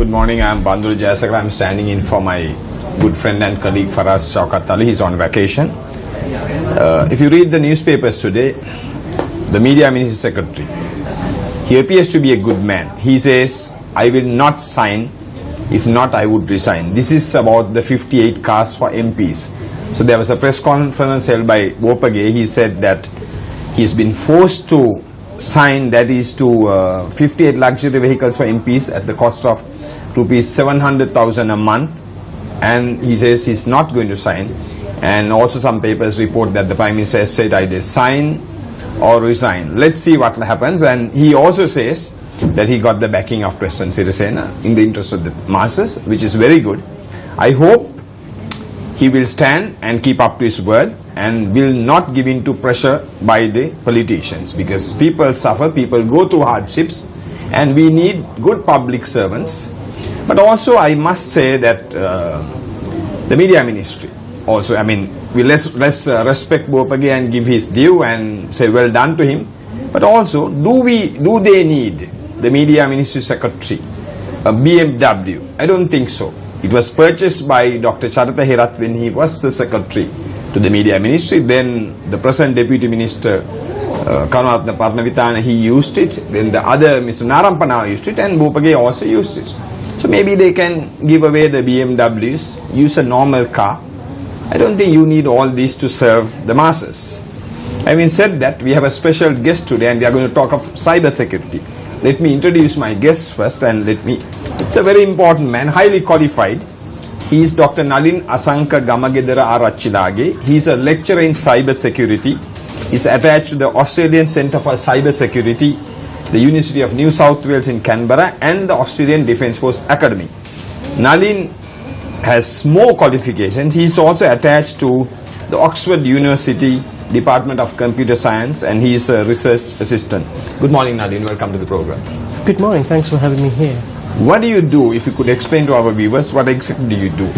Good morning. I'm Bandul Jayasakar. I'm standing in for my good friend and colleague Faraz Shaukat Ali. He's on vacation. If you read the newspapers today, the Media Ministry Secretary, he appears to be a good man. He says, I will not sign. If not, I would resign. This is about the 58 cars for MPs. So there was a press conference held by Bopage. He said that he's been forced to sign, that is to 58 luxury vehicles for MPs at the cost of rupees 700,000 a month, and he says he's not going to sign. And also some papers report that the Prime Minister has said either sign or resign. Let's see what happens. And he also says that he got the backing of President Sirisena in the interest of the masses, which is very good. I hope he will stand and keep up to his word and will not give in to pressure by the politicians, because people suffer, people go through hardships, and we need good public servants. But also I must say that the Media Ministry also, I mean, we let's respect Bopage and give his due and say well done to him. But also, do they need the Media Ministry Secretary a BMW? I don't think so. It was purchased by Dr. Charatha Herath when he was the secretary to the Media Ministry. Then the present Deputy Minister Karunaratne Parnavithana, he used it. Then the other Mr. Narampana used it, and Bopage also used it. So maybe they can give away the BMWs, use a normal car. I don't think you need all these to serve the masses. Having said that, we have a special guest today, and we are going to talk of cyber security. Let me introduce my guest first, and it's a very important man, highly qualified. He is Dr. Nalin Asanka Gamagedara Arachilage. He is a lecturer in cyber security. He is attached to the Australian Centre for Cyber Security, the University of New South Wales in Canberra, and the Australian Defence Force Academy. Nalin has more qualifications. He is also attached to the Oxford University Department of Computer Science, and he is a research assistant. Good morning, Nalin. Welcome to the program. Good morning. Thanks for having me here. What do you do? If you could explain to our viewers, what exactly do you do?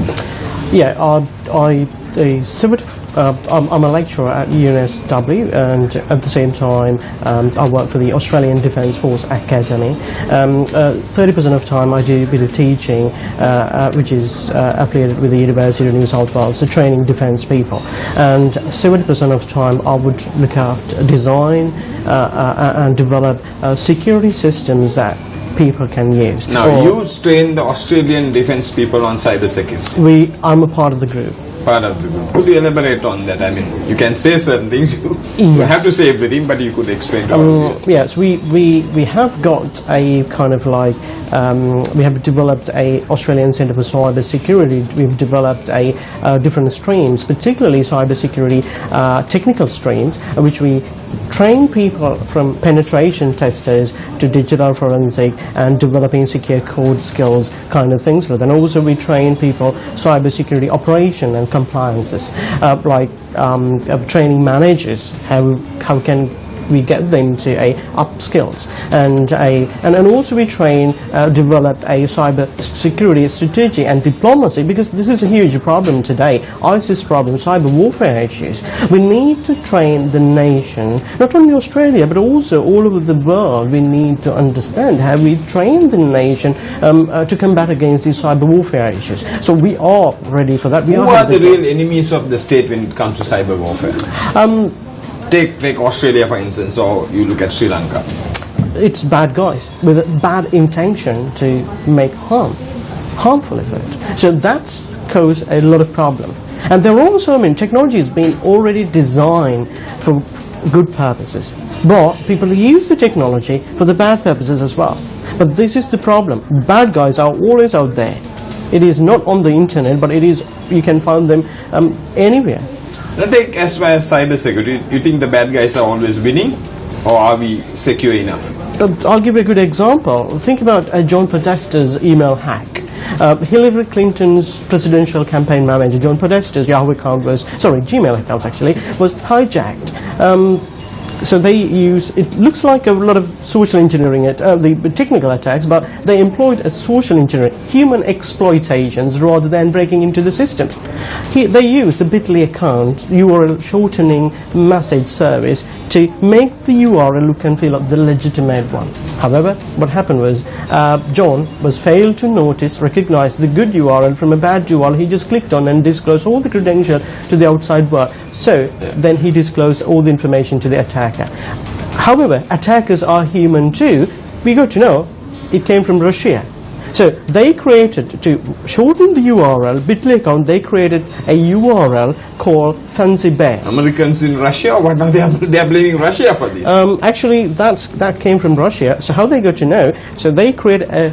Yeah, I'm a lecturer at UNSW, and at the same time I work for the Australian Defence Force Academy. 30% of time I do a bit of teaching, which is affiliated with the University of New South Wales, so training defence people. And 70% of time I would look after design and develop security systems that people can use. Now, you train the Australian defence people on cyber security. I'm a part of the group. Part of the group. Could you elaborate on that? I mean, you can say certain things. You don't have to say everything, but you could explain to our viewers. Yes, we have got a kind of like we have developed a Australian Centre for Cyber Security. We've developed a different streams, particularly cyber security technical streams, which we train people from penetration testers to digital forensic and developing secure code skills kind of things. And also we train people cyber security operation and compliances, like training managers, how can we get them to upskills, and also we train develop a cyber security strategy and diplomacy, because this is a huge problem today. ISIS problem, cyber warfare issues. We need to train the nation, not only Australia but also all over the world. We need to understand how we train the nation to combat against these cyber warfare issues. So we are ready for that. Who are the real enemies of the state when it comes to cyber warfare? Take Australia for instance, or you look at Sri Lanka. It's bad guys with a bad intention to make harmful effect. So that's caused a lot of problem. And there are also, technology has been already designed for good purposes, but people use the technology for the bad purposes as well. But this is the problem. Bad guys are always out there. It is not on the internet, but you can find them anywhere. Now take as far as cyber security, you think the bad guys are always winning, or are we secure enough? I'll give you a good example. Think about John Podesta's email hack. Hillary Clinton's presidential campaign manager, John Podesta's Yahoo account Gmail account actually, was hijacked. So they use, it looks like a lot of social engineering, the technical attacks, but they employed a social engineering, human exploitations rather than breaking into the system. They use a bit.ly account, URL shortening message service to make the URL look and feel like the legitimate one. However, what happened was John was failed to recognize the good URL from a bad URL. He just clicked on and disclosed all the credentials to the outside world. So then he disclosed all the information to the attacker. However, attackers are human too. We got to know it came from Russia. So they created, to shorten the URL, bit.ly account, they created a URL called Fancy Bear. Americans in Russia, or what? Now they are blaming Russia for this. Actually, that came from Russia. So how they got to know? So they created a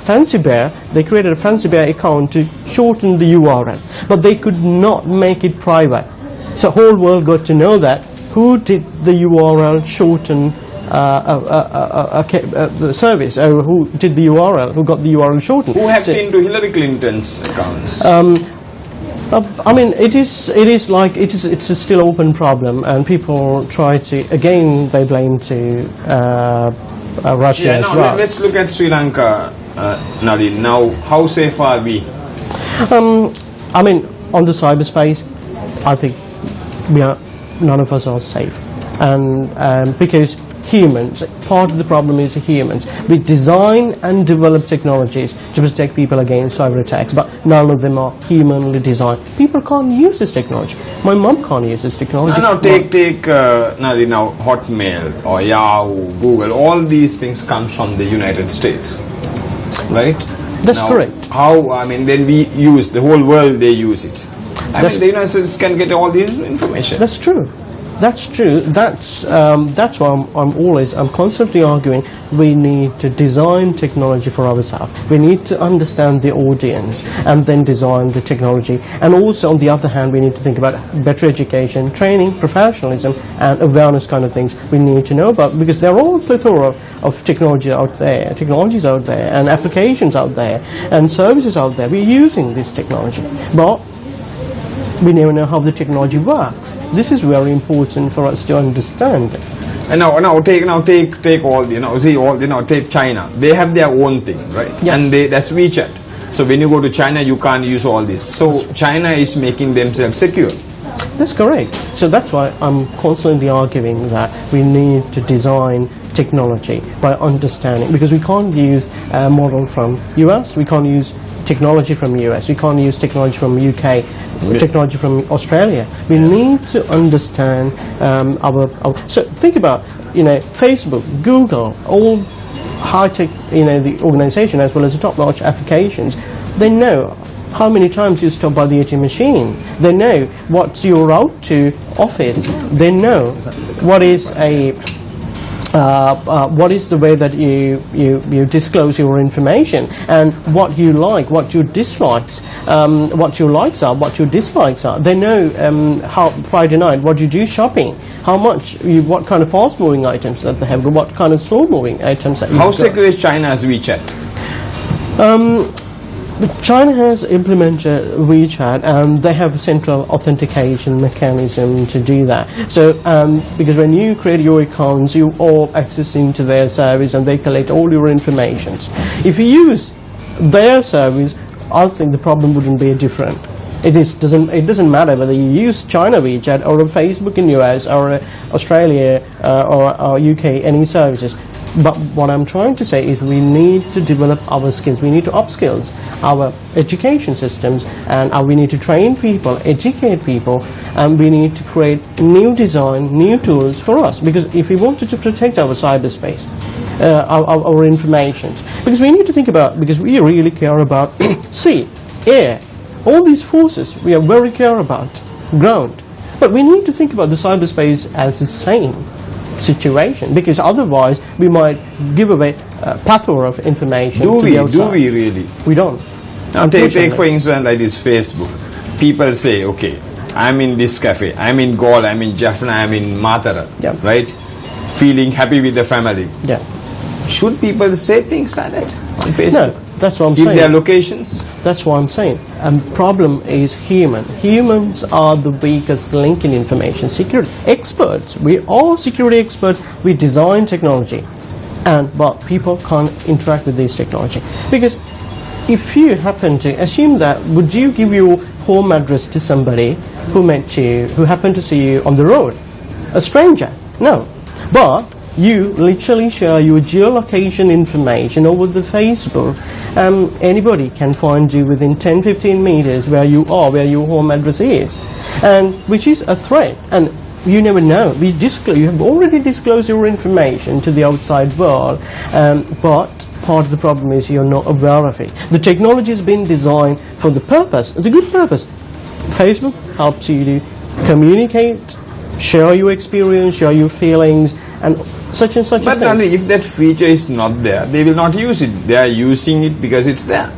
Fancy Bear. They created a Fancy Bear account to shorten the URL, but they could not make it private. So whole world got to know that who did the URL shorten. The service, who did the URL, who got the URL shortened. Who hacked into Hillary Clinton's accounts? I mean, it's a still open problem, and people try to, again, they blame to Russia as well. Let's look at Sri Lanka, Nadine. Now, how safe are we? I mean, on the cyberspace, I think none of us are safe, and because humans, part of the problem is humans. We design and develop technologies to protect people against cyber attacks, but none of them are humanly designed. People can't use this technology. My mom can't use this technology. Now take Hotmail or Yahoo, Google, all these things come from the United States, right? That's correct. How, I mean, then we use, the whole world, they use it. I mean, the United States can get all the information. That's true. That's true. That's why I'm constantly arguing we need to design technology for ourselves. We need to understand the audience and then design the technology. And also, on the other hand, we need to think about better education, training, professionalism, and awareness kind of things we need to know about, because there are all plethora of technologies out there, and applications out there, and services out there. We're using this technology, but we never know how the technology works. This is very important for us to understand. And now take all take China. They have their own thing, right? Yes. And that's WeChat. So when you go to China, you can't use all this. So China is making themselves secure. That's correct. So that's why I'm constantly arguing that we need to design technology by understanding, because we can't use a model from US, we can't use technology from US, we can't use technology from UK, technology from Australia. We need to understand so think about, Facebook, Google, all high-tech, the organization, as well as the top-notch applications. They know how many times you stop by the ATM machine. They know what's your route to office. They know what is the way that you disclose your information, and what you like, what your dislikes, what your likes are, what your dislikes are. They know how Friday night, what you do shopping, how much, what kind of fast-moving items that they have, what kind of slow-moving items that you have. How secure is China's WeChat? China has implemented WeChat, and they have a central authentication mechanism to do that. So, because when you create your accounts, you are accessing to their service, and they collect all your information. If you use their service, I think the problem wouldn't be different. It doesn't matter whether you use China WeChat or a Facebook in US or Australia or UK, any services. But what I'm trying to say is we need to develop our skills. We need to upskill our education systems, and we need to train people, educate people, and we need to create new design, new tools for us. Because if we wanted to protect our cyberspace, our information, because we need to think about, because we really care about sea, air, all these forces we are very care about, ground. But we need to think about the cyberspace as the same situation, because otherwise we might give away a plethora of information. Do we really? We don't. Now take for instance like this Facebook. People say, okay, I'm in this cafe, I'm in Gaul, I'm in Jaffna, I'm in Matara, right? Feeling happy with the family. Yeah. Should people say things like that on Facebook? That's what I'm Give saying. their locations. That's what I'm saying. Problem is human. Humans are the weakest link in information security. Experts, we all security experts, we design technology, but people can't interact with this technology. Because if you happen to assume that, would you give your home address to somebody who met you, who happened to see you on the road? A stranger? No. But you literally share your geolocation information over the Facebook. Anybody can find you within 10-15 meters where you are, where your home address is, and which is a threat. And you never know. You have already disclosed your information to the outside world, but part of the problem is you're not aware of it. The technology has been designed for the purpose. It's a good purpose. Facebook helps you to communicate, share your experience, share your feelings, and such and such. But only if that feature is not there, they will not use it. They are using it because it's there.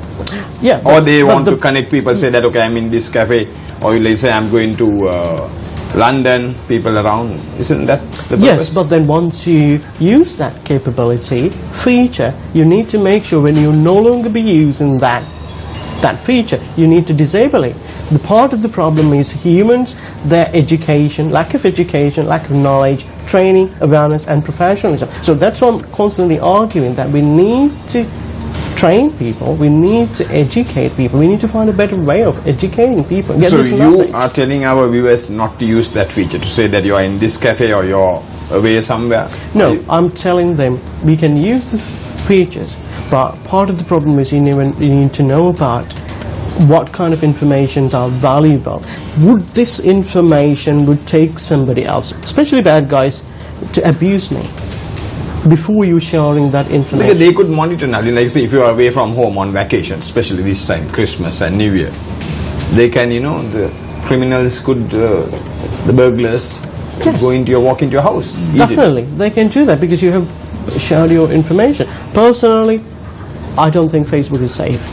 Yeah. Or they want to connect people, say that, okay, I'm in this cafe, or let's say I'm going to London, people around. Isn't that the purpose? Yes, but then once you use that capability, feature, you need to make sure when you no longer be using that feature, you need to disable it. The part of the problem is humans, their education, lack of knowledge, training, awareness, and professionalism. So that's why I'm constantly arguing that we need to train people, we need to educate people, we need to find a better way of educating people. Get So this you message. are telling our viewers not to use that feature, to say that you are in this cafe or you're away somewhere? No, I'm telling them we can use the features, but part of the problem is you need to know about what kind of informations are valuable. Would this information would take somebody else, especially bad guys, to abuse me before you sharing that information? Because they could monitor now. Like say if you are away from home on vacation, especially this time, Christmas and New Year, they can, the criminals could, the burglars could Yes. walk into your house easily. Definitely, they can do that because you have shared your information. Personally, I don't think Facebook is safe.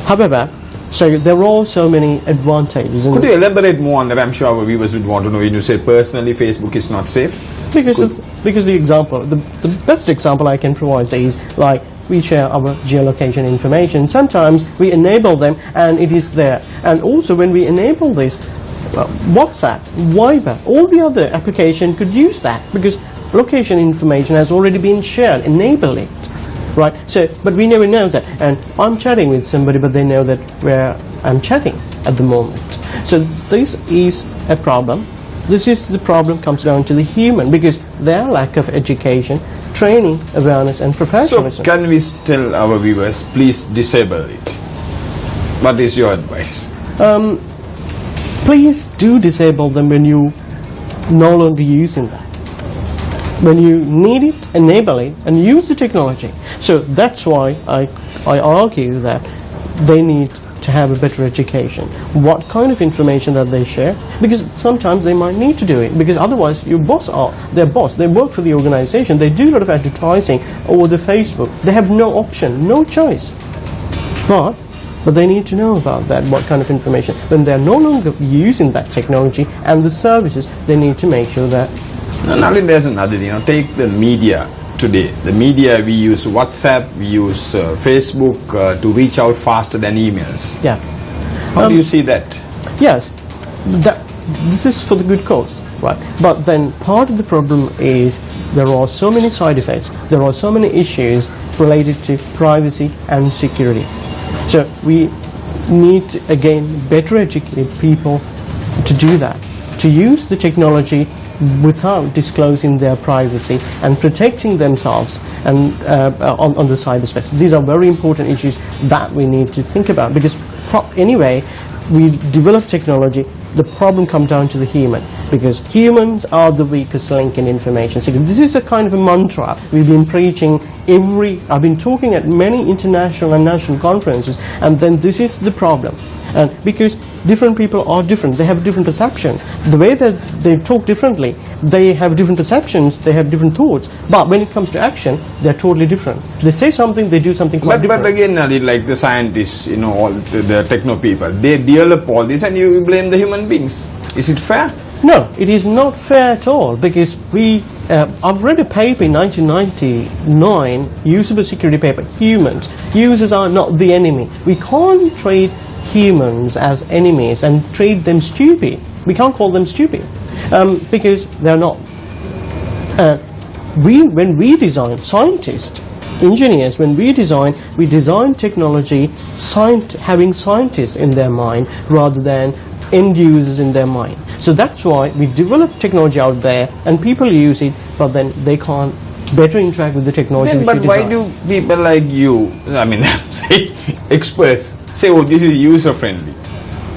However, so there are also many advantages. Could you elaborate more on that? I'm sure our viewers would want to know when you say personally Facebook is not safe. Because the best example I can provide is like we share our geolocation information. Sometimes we enable them and it is there. And also when we enable this, WhatsApp, Viber, all the other applications could use that because location information has already been shared. Enable it. Right, so, but we never know that, and I'm chatting with somebody, but they know that where I'm chatting at the moment. So this is a problem. The problem comes down to the human, because their lack of education, training, awareness, and professionalism. So can we tell our viewers, please disable it? What is your advice? Please do disable them when you no longer using that. When you need it, enable it, and use the technology. So that's why I argue that they need to have a better education. What kind of information that they share? Because sometimes they might need to do it, because otherwise your boss are their boss. They work for the organization. They do a lot of advertising over the Facebook. They have no option, no choice. But they need to know about that, what kind of information. When they're no longer using that technology and the services, they need to make sure that. Now there's another thing. Take the media today. The media, we use WhatsApp, we use Facebook to reach out faster than emails. Yeah. How do you see that? Yes, this is for the good cause, right? But then part of the problem is there are so many side effects, there are so many issues related to privacy and security. So we need to, again, better educate people to do that, to use the technology without disclosing their privacy and protecting themselves and on the cyberspace. These are very important issues that we need to think about, because anyway, we develop technology, the problem comes down to the human, because humans are the weakest link in information security. This is a kind of a mantra we've been preaching I've been talking at many international and national conferences, and then this is the problem. And because different people are different, they have different perception. The way that they talk differently, they have different perceptions, they have different thoughts. But when it comes to action, they're totally different. They say something, they do something quite different. But again, like the scientists, all the techno people, they develop all this and you blame the human beings. Is it fair? No, it is not fair at all, because I've read a paper in 1999, usable security paper, humans. Users are not the enemy. We can't treat humans as enemies and treat them stupid. We can't call them stupid, because they're not. When we design, scientists, engineers, when we design technology having scientists in their mind rather than end users in their mind. So that's why we develop technology out there and people use it, but then they can't better interact with the technology which we But design. why do people like you, I mean, say experts, say, oh, this is user friendly?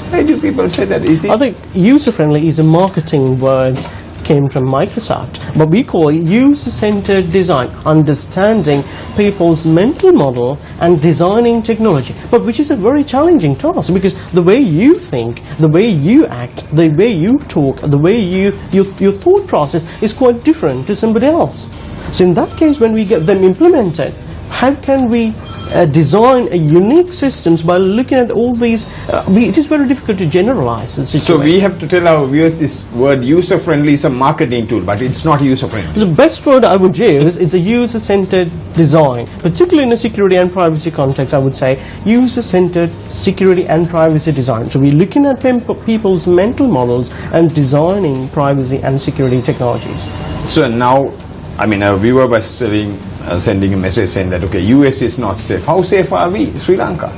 Why do people say that? Is it? I think user-friendly is a marketing word, came from Microsoft, but we call it user-centered design, understanding people's mental model and designing technology, but which is a very challenging task, because the way you think, the way you act, the way you talk, the way your thought process is quite different to somebody else. So in that case, when we get them implemented, how can we design a unique systems by looking at all these? It is very difficult to generalize the situation. So we have to tell our viewers this word user-friendly is a marketing tool, but it's not user-friendly. The best word I would use is the user-centered design, particularly in a security and privacy context. I would say user-centered security and privacy design. So we're looking at people's mental models and designing privacy and security technologies. So now, I mean, a viewer was sending a message saying that, okay, US is not safe. How safe are we, Sri Lanka?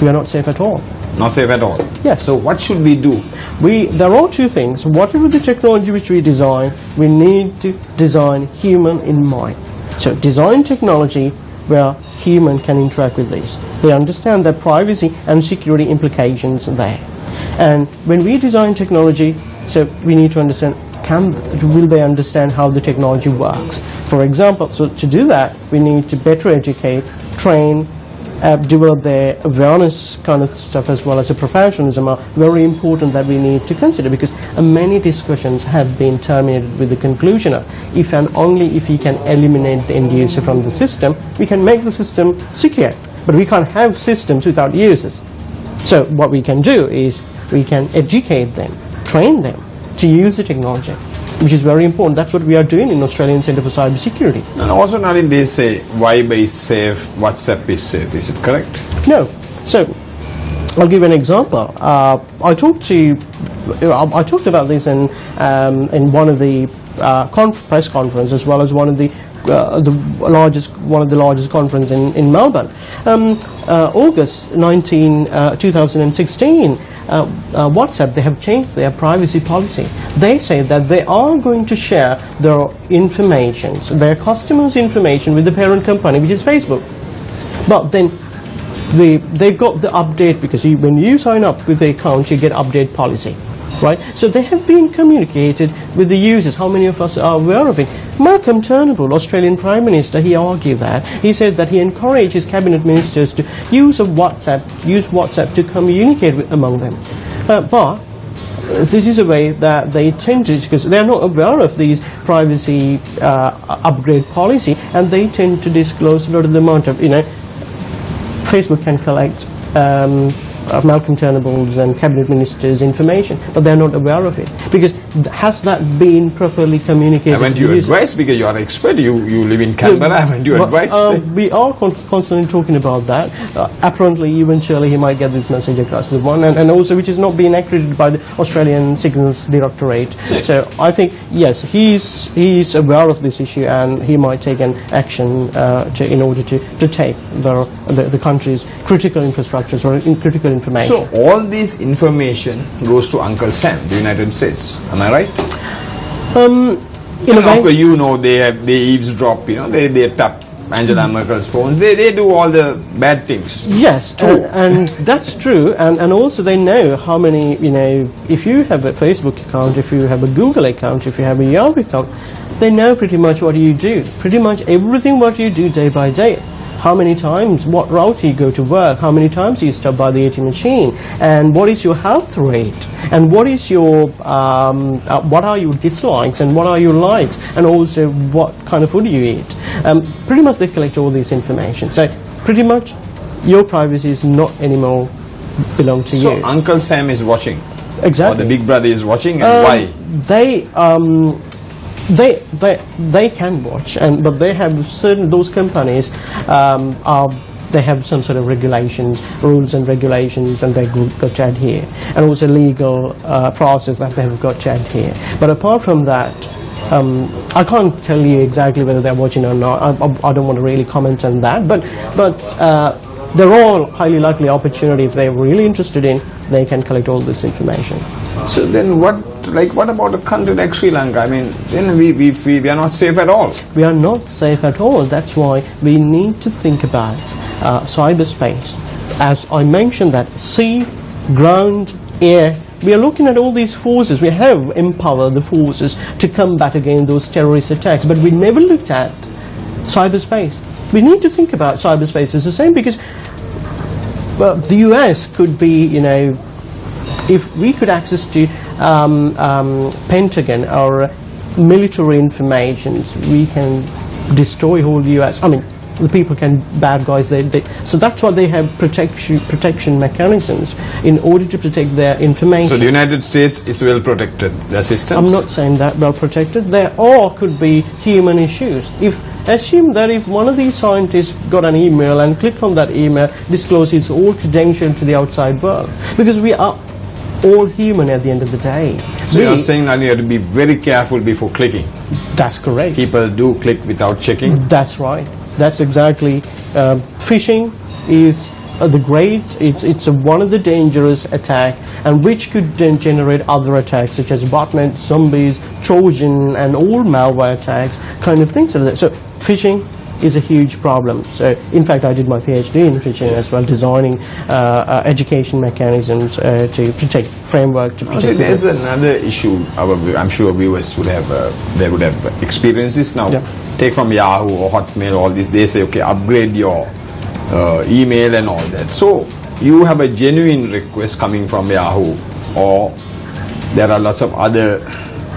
We are not safe at all. Not safe at all. Yes. So what should we do? There are two things. Whatever the technology which we design, we need to design human in mind. So design technology where human can interact with these. They understand the privacy and security implications there. And when we design technology, so we need to understand, will they understand how the technology works? For example, so to do that, we need to better educate, train, develop their awareness kind of stuff, as well as a professionalism are very important that we need to consider, because many discussions have been terminated with the conclusion of if and only if we can eliminate the end user from the system, we can make the system secure. But we can't have systems without users. So what we can do is we can educate them, train them to use the technology, which is very important. That's what we are doing in Australian Centre for Cyber Security. And also, Nadine, they say Viber is safe, WhatsApp is safe. Is it correct? No. So I'll give an example. I talked about this in one of the press conferences, as well as one of the largest conference in Melbourne. August 19, 2016. WhatsApp, they have changed their privacy policy. They say that they are going to share their information, so their customers' information, with the parent company, which is Facebook. But then they've got the update, because when you sign up with the account, you get update policy, right? So they have been communicated with the users. How many of us are aware of it? Malcolm Turnbull, Australian Prime Minister, he argued that. He said that he encouraged his cabinet ministers to use WhatsApp to communicate among them. But this is a way that they tend to, because they are not aware of these privacy upgrade policy, and they tend to disclose a lot of the amount of, Facebook can collect Malcolm Turnbull's and cabinet ministers' information, but they're not aware of it, because has that been properly communicated? Haven't you advised, because you are an expert, you live in Canberra, haven't you advised? We are constantly talking about that. Apparently, eventually he might get this message across the one, and also which is not being accredited by the Australian Signals Directorate. So I think, yes, he's aware of this issue, and he might take an action in order to take the country's critical infrastructures or critical information. So all this information goes to Uncle Sam, the United States. Am I right? They eavesdrop. They tap Angela Merkel's phones. They do all the bad things. Yes, and that's true. And also they know how many. If you have a Facebook account, if you have a Google account, if you have a Yahoo account, they know pretty much what you do. Pretty much everything what you do day by day. How many times, what route you go to work, how many times you stop by the ATM machine, and what is your health rate, and what is your, what are your dislikes, and what are your likes, and also what kind of food you eat. Pretty much they collect all this information. So pretty much your privacy is not anymore belong to you. So Uncle Sam is watching. Exactly. Or the big brother is watching, and why? They can watch, but they have certain, those companies they have some sort of regulations, rules and regulations, and they got to adhere, and also legal process that they have got to adhere. But apart from that, I can't tell you exactly whether they're watching or not. I don't want to really comment on that, but they're all highly likely opportunity. If they're really interested in, they can collect all this information. So then what about a country like Sri Lanka? I mean, then we are not safe at all. We are not safe at all. That's why we need to think about cyberspace. As I mentioned, that sea, ground, air, we are looking at all these forces. We have empowered the forces to combat against those terrorist attacks, but we never looked at cyberspace. We need to think about cyberspace as the same, because the US could be, if we could access to Pentagon or military informations, we can destroy whole US. I mean, the people bad guys, so that's why they have protection mechanisms in order to protect their information. So the United States is well protected, their systems? I'm not saying that well protected. There all could be human issues. Assume that if one of these scientists got an email and clicked on that email, discloses all credentials to the outside world, because we are all human at the end of the day. So you're saying that you have to be very careful before clicking? That's correct. People do click without checking? That's right. That's exactly. Phishing is it's one of the dangerous attack, and which could then generate other attacks such as botnet, zombies, Trojan, and all malware attacks, kind of things like that. So phishing is a huge problem. So in fact, I did my PhD in phishing as well, designing education mechanisms to protect framework to protect. There's another issue. I'm sure viewers would have they would have experiences now. Yeah. Take from Yahoo or Hotmail, all this. They say, okay, upgrade your email and all that. So you have a genuine request coming from Yahoo, or there are lots of other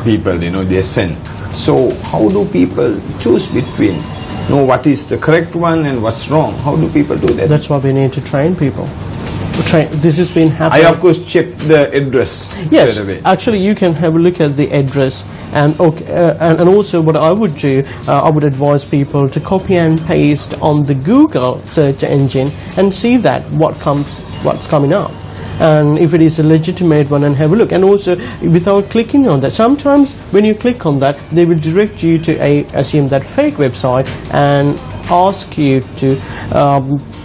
people, they send. So how do people choose between what is the correct one and what's wrong? How do people do that? That's why we need to train people. This has been happening. I of course check the address straight away. Actually you can have a look at the address, and also what I would do, I would advise people to copy and paste on the Google search engine and see that what's coming up, and if it is a legitimate one, and have a look. And also without clicking on that, sometimes when you click on that, they will direct you to assume that fake website and ask you to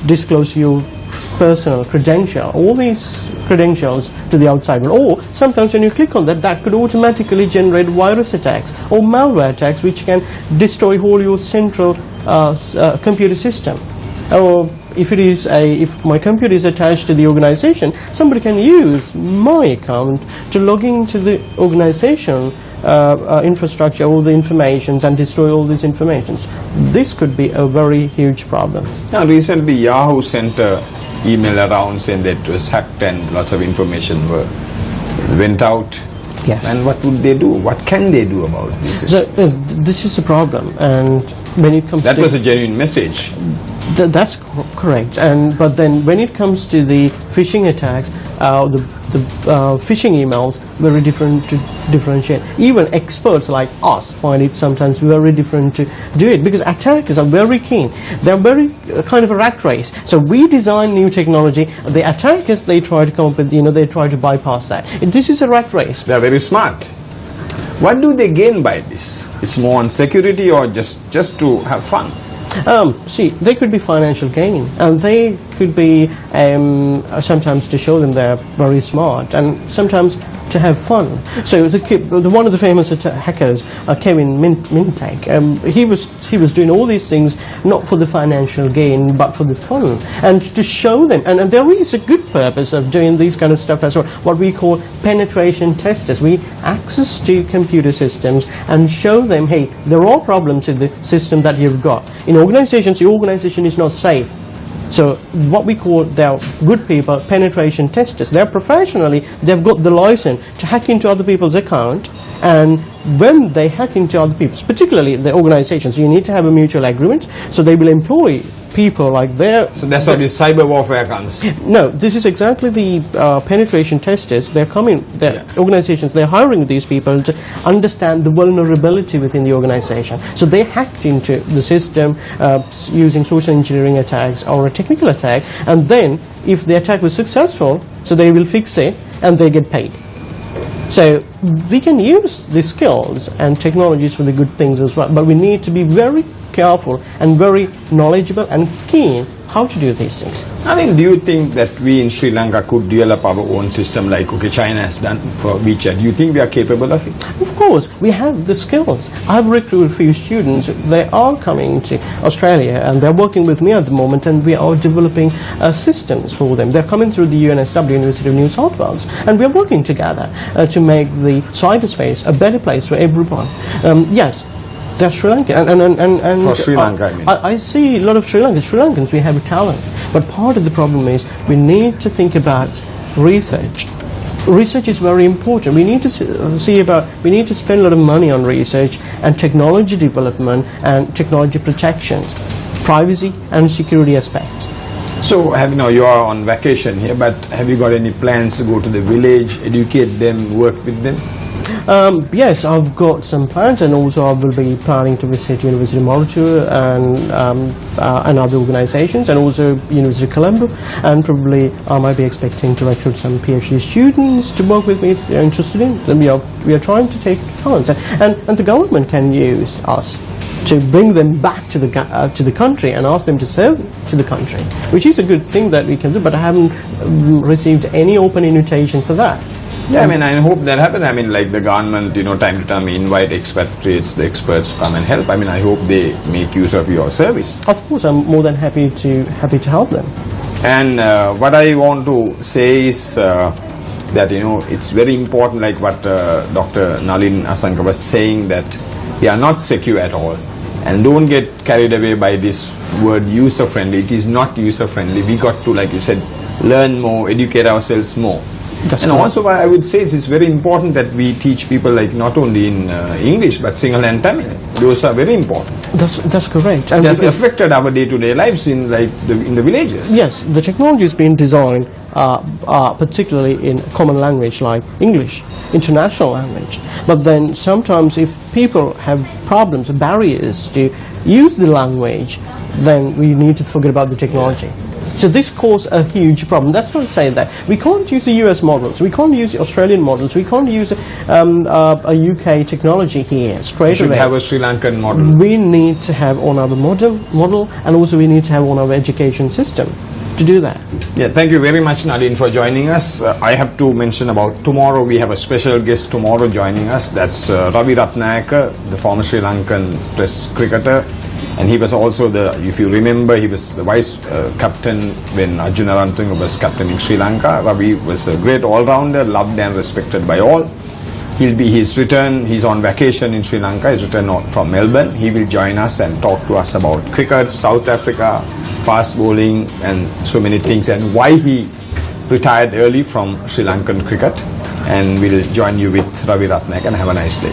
disclose your personal credential, all these credentials to the outside world. Or sometimes when you click on that, that could automatically generate virus attacks or malware attacks, which can destroy whole your central computer system. Or if my computer is attached to the organization, somebody can use my account to log into the organization infrastructure, all the informations, and destroy all these informations. This could be a very huge problem. Now recently Yahoo sent a email around saying that it was hacked and lots of information went out. Yes. And what would they do? What can they do about this? So this is the problem, and when it comes that was a genuine message. That's correct, but then when it comes to the phishing attacks, the phishing emails, very different to differentiate. Even experts like us find it sometimes very different to do it, because attackers are very keen. They're very kind of a rat race. So we design new technology. The attackers, they try to come up with, they try to bypass that. This is a rat race. They're very smart. What do they gain by this? It's more on security, or just to have fun? See, they could be financial gain, and they could be sometimes to show them they're very smart, and sometimes to have fun. So one of the famous hackers, Kevin Mintek, he was doing all these things not for the financial gain, but for the fun, and to show them. And there is a good purpose of doing these kind of stuff as well. What we call penetration testers. We access to computer systems and show them, hey, there are problems in the system that you've got. In organizations, your organization is not safe. So what we call, they're good people, penetration testers. They're professionally, they've got the license to hack into other people's account And when they hack into other people, particularly the organizations, you need to have a mutual agreement, so they will employ people like their... So that's how this cyber warfare comes. No, this is exactly the penetration testers. They're coming, organizations, they're hiring these people to understand the vulnerability within the organization. So they hacked into the system using social engineering attacks or a technical attack, and then if the attack was successful, so they will fix it and they get paid. So we can use the skills and technologies for the good things as well, but we need to be very careful and very knowledgeable and keen how to do these things. I mean, do you think that we in Sri Lanka could develop our own system like China has done for WeChat? Do you think we are capable of it? Of course, we have the skills. I've recruited a few students. They are coming to Australia and they're working with me at the moment, and we are developing systems for them. They're coming through the UNSW, University of New South Wales, and we're working together to make the cyberspace a better place for everyone. Yes. They're Sri Lankan, and for Sri Lanka, I mean. I see a lot of Sri Lankans, we have a talent, but part of the problem is we need to think about research. Research is very important. We need to we need to spend a lot of money on research and technology development and technology protections, privacy and security aspects. So, you are on vacation here, but have you got any plans to go to the village, educate them, work with them? Yes, I've got some plans, and also I will be planning to visit University of Maratu and other organizations, and also University of Colombo, and probably I might be expecting to recruit some PhD students to work with me if they're interested in. And we are trying to take talents, and the government can use us to bring them back to the country and ask them to serve to the country, which is a good thing that we can do, but I haven't received any open invitation for that. Yeah, I hope that happens. Like the government, time to time invite expatriates, the experts to come and help. I hope they make use of your service. Of course, I'm more than happy to help them. And what I want to say is that, it's very important, like what Dr. Nalin Asanka was saying, that we are not secure at all. And don't get carried away by this word user-friendly. It is not user-friendly. We got to, like you said, learn more, educate ourselves more. That's and correct. also I would say it's very important that we teach people, like not only in English but Sinhala and Tamil. Those are very important. That's correct. And it has affected our day-to-day lives in the villages. Yes, the technology has been designed particularly in common language like English, international language. But then sometimes if people have problems, barriers to use the language, then we need to forget about the technology. So this causes a huge problem. That's why I say that we can't use the US models, we can't use the Australian models, we can't use a UK technology here straight away. We should have a Sri Lankan model. We need to have on our model, and also we need to have on our education system to do that. Yeah, thank you very much, Nadine, for joining us. I have to mention about tomorrow. We have a special guest tomorrow joining us. That's Ravi Ratnayaka, the former Sri Lankan Test cricketer. And he was also if you remember, he was the vice captain when Arjuna Rantunga was captaining Sri Lanka. Ravi was a great all-rounder, loved and respected by all. He's on vacation in Sri Lanka, he's returned from Melbourne. He will join us and talk to us about cricket, South Africa, fast bowling and so many things, and why he retired early from Sri Lankan cricket. And we'll join you with Ravi Ratnayaka, and have a nice day.